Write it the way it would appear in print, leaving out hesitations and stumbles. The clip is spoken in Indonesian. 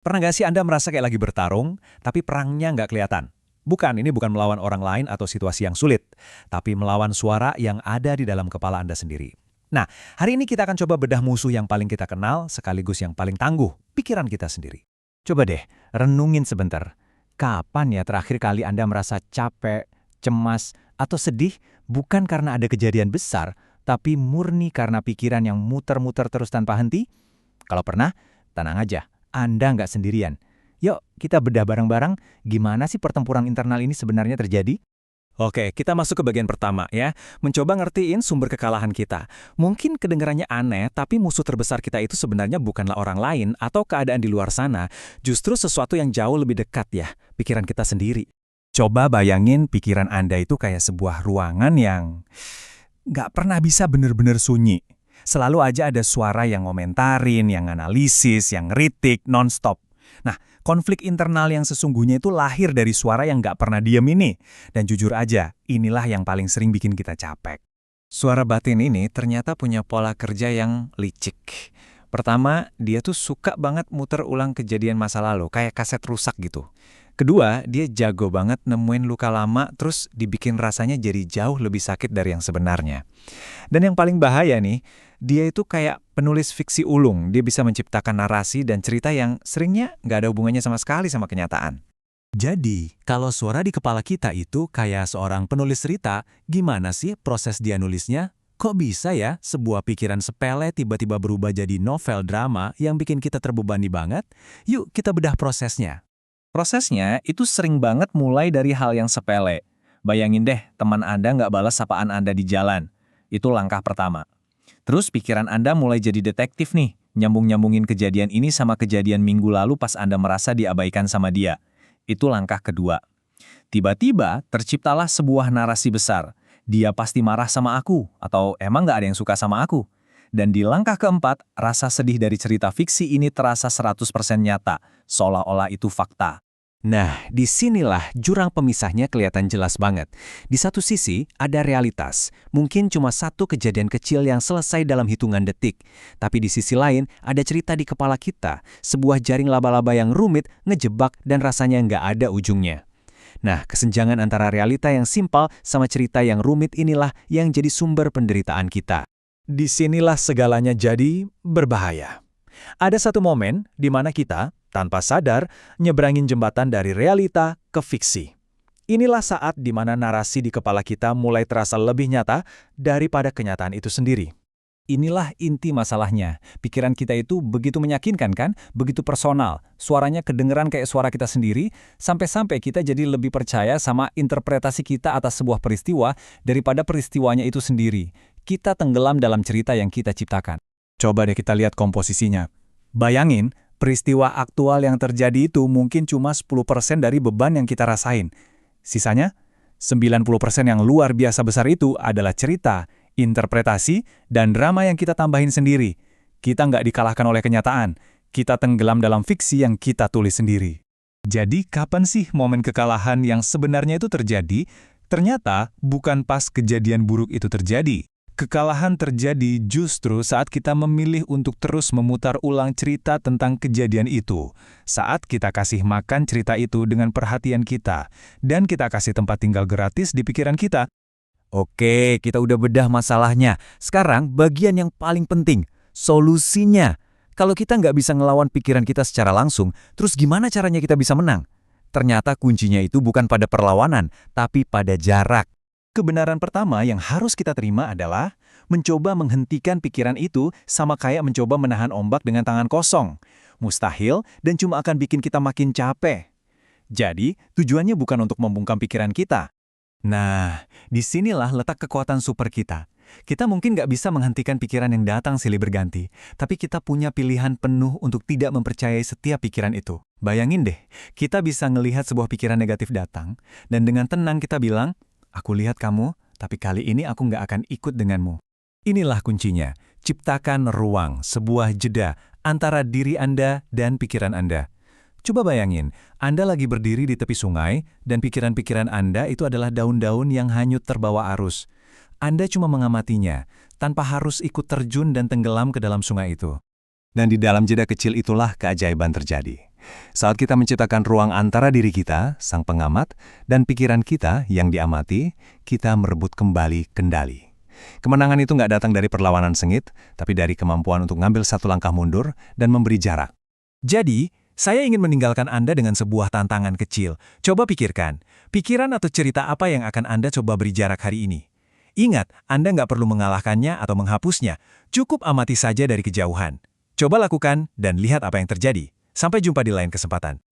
Pernah nggak sih Anda merasa kayak lagi bertarung, tapi perangnya nggak kelihatan? Bukan, ini bukan melawan orang lain atau situasi yang sulit, tapi melawan suara yang ada di dalam kepala Anda sendiri. Nah, hari ini kita akan coba bedah musuh yang paling kita kenal, sekaligus yang paling tangguh, pikiran kita sendiri. Coba deh, renungin sebentar. Kapan ya terakhir kali Anda merasa capek, cemas, atau sedih bukan karena ada kejadian besar, tapi murni karena pikiran yang muter-muter terus tanpa henti? Kalau pernah, tenang aja. Anda nggak sendirian. Yuk, kita bedah bareng-bareng gimana sih pertempuran internal ini sebenarnya terjadi? Oke, kita masuk ke bagian pertama ya. Mencoba ngertiin sumber kekalahan kita. Mungkin kedengarannya aneh, tapi musuh terbesar kita itu sebenarnya bukanlah orang lain atau keadaan di luar sana. Justru sesuatu yang jauh lebih dekat ya, pikiran kita sendiri. Coba bayangin pikiran Anda itu kayak sebuah ruangan yang nggak pernah bisa bener-bener sunyi. Selalu aja ada suara yang ngomentarin, yang analisis, yang ngeritik, non-stop. Nah, konflik internal yang sesungguhnya itu lahir dari suara yang nggak pernah diem ini. Dan jujur aja, inilah yang paling sering bikin kita capek. Suara batin ini ternyata punya pola kerja yang licik. Pertama, dia tuh suka banget muter ulang kejadian masa lalu, kayak kaset rusak gitu. Kedua, dia jago banget nemuin luka lama terus dibikin rasanya jadi jauh lebih sakit dari yang sebenarnya. Dan yang paling bahaya nih, dia itu kayak penulis fiksi ulung. Dia bisa menciptakan narasi dan cerita yang seringnya nggak ada hubungannya sama sekali sama kenyataan. Jadi, kalau suara di kepala kita itu kayak seorang penulis cerita, gimana sih proses dia nulisnya? Kok bisa ya sebuah pikiran sepele tiba-tiba berubah jadi novel drama yang bikin kita terbebani banget? Yuk kita bedah prosesnya. Prosesnya itu sering banget mulai dari hal yang sepele. Bayangin deh, teman Anda nggak balas sapaan Anda di jalan. Itu langkah pertama. Terus pikiran Anda mulai jadi detektif nih, nyambung-nyambungin kejadian ini sama kejadian minggu lalu pas Anda merasa diabaikan sama dia. Itu langkah kedua. Tiba-tiba terciptalah sebuah narasi besar. Dia pasti marah sama aku, atau emang nggak ada yang suka sama aku. Dan di langkah keempat, rasa sedih dari cerita fiksi ini terasa 100% nyata, seolah-olah itu fakta. Nah, disinilah jurang pemisahnya kelihatan jelas banget. Di satu sisi, ada realitas. Mungkin cuma satu kejadian kecil yang selesai dalam hitungan detik. Tapi di sisi lain, ada cerita di kepala kita. Sebuah jaring laba-laba yang rumit, ngejebak, dan rasanya nggak ada ujungnya. Nah, kesenjangan antara realita yang simpel sama cerita yang rumit inilah yang jadi sumber penderitaan kita. Disinilah segalanya jadi berbahaya. Ada satu momen di mana kita, tanpa sadar, nyebrangin jembatan dari realita ke fiksi. Inilah saat di mana narasi di kepala kita mulai terasa lebih nyata daripada kenyataan itu sendiri. Inilah inti masalahnya. Pikiran kita itu begitu meyakinkan kan? Begitu personal. Suaranya kedengeran kayak suara kita sendiri, sampai-sampai kita jadi lebih percaya sama interpretasi kita atas sebuah peristiwa daripada peristiwanya itu sendiri. Kita tenggelam dalam cerita yang kita ciptakan. Coba deh kita lihat komposisinya. Bayangin, peristiwa aktual yang terjadi itu mungkin cuma 10% dari beban yang kita rasain. Sisanya, 90% yang luar biasa besar itu adalah cerita, interpretasi, dan drama yang kita tambahin sendiri. Kita nggak dikalahkan oleh kenyataan. Kita tenggelam dalam fiksi yang kita tulis sendiri. Jadi, kapan sih momen kekalahan yang sebenarnya itu terjadi? Ternyata, bukan pas kejadian buruk itu terjadi. Kekalahan terjadi justru saat kita memilih untuk terus memutar ulang cerita tentang kejadian itu. Saat kita kasih makan cerita itu dengan perhatian kita. Dan kita kasih tempat tinggal gratis di pikiran kita. Oke, kita udah bedah masalahnya. Sekarang bagian yang paling penting, solusinya. Kalau kita nggak bisa ngelawan pikiran kita secara langsung, terus gimana caranya kita bisa menang? Ternyata kuncinya itu bukan pada perlawanan, tapi pada jarak. Kebenaran pertama yang harus kita terima adalah mencoba menghentikan pikiran itu sama kayak mencoba menahan ombak dengan tangan kosong. Mustahil dan cuma akan bikin kita makin capek. Jadi, tujuannya bukan untuk membungkam pikiran kita. Nah, disinilah letak kekuatan super kita. Kita mungkin nggak bisa menghentikan pikiran yang datang silih berganti, tapi kita punya pilihan penuh untuk tidak mempercayai setiap pikiran itu. Bayangin deh, kita bisa ngelihat sebuah pikiran negatif datang, dan dengan tenang kita bilang, aku lihat kamu, tapi kali ini aku nggak akan ikut denganmu. Inilah kuncinya, ciptakan ruang, sebuah jeda antara diri Anda dan pikiran Anda. Coba bayangin, Anda lagi berdiri di tepi sungai, dan pikiran-pikiran Anda itu adalah daun-daun yang hanyut terbawa arus. Anda cuma mengamatinya, tanpa harus ikut terjun dan tenggelam ke dalam sungai itu. Dan di dalam jeda kecil itulah keajaiban terjadi. Saat kita menciptakan ruang antara diri kita, sang pengamat, dan pikiran kita yang diamati, kita merebut kembali kendali. Kemenangan itu nggak datang dari perlawanan sengit, tapi dari kemampuan untuk ngambil satu langkah mundur dan memberi jarak. Jadi, saya ingin meninggalkan Anda dengan sebuah tantangan kecil. Coba pikirkan, pikiran atau cerita apa yang akan Anda coba beri jarak hari ini? Ingat, Anda nggak perlu mengalahkannya atau menghapusnya, cukup amati saja dari kejauhan. Coba lakukan dan lihat apa yang terjadi. Sampai jumpa di lain kesempatan.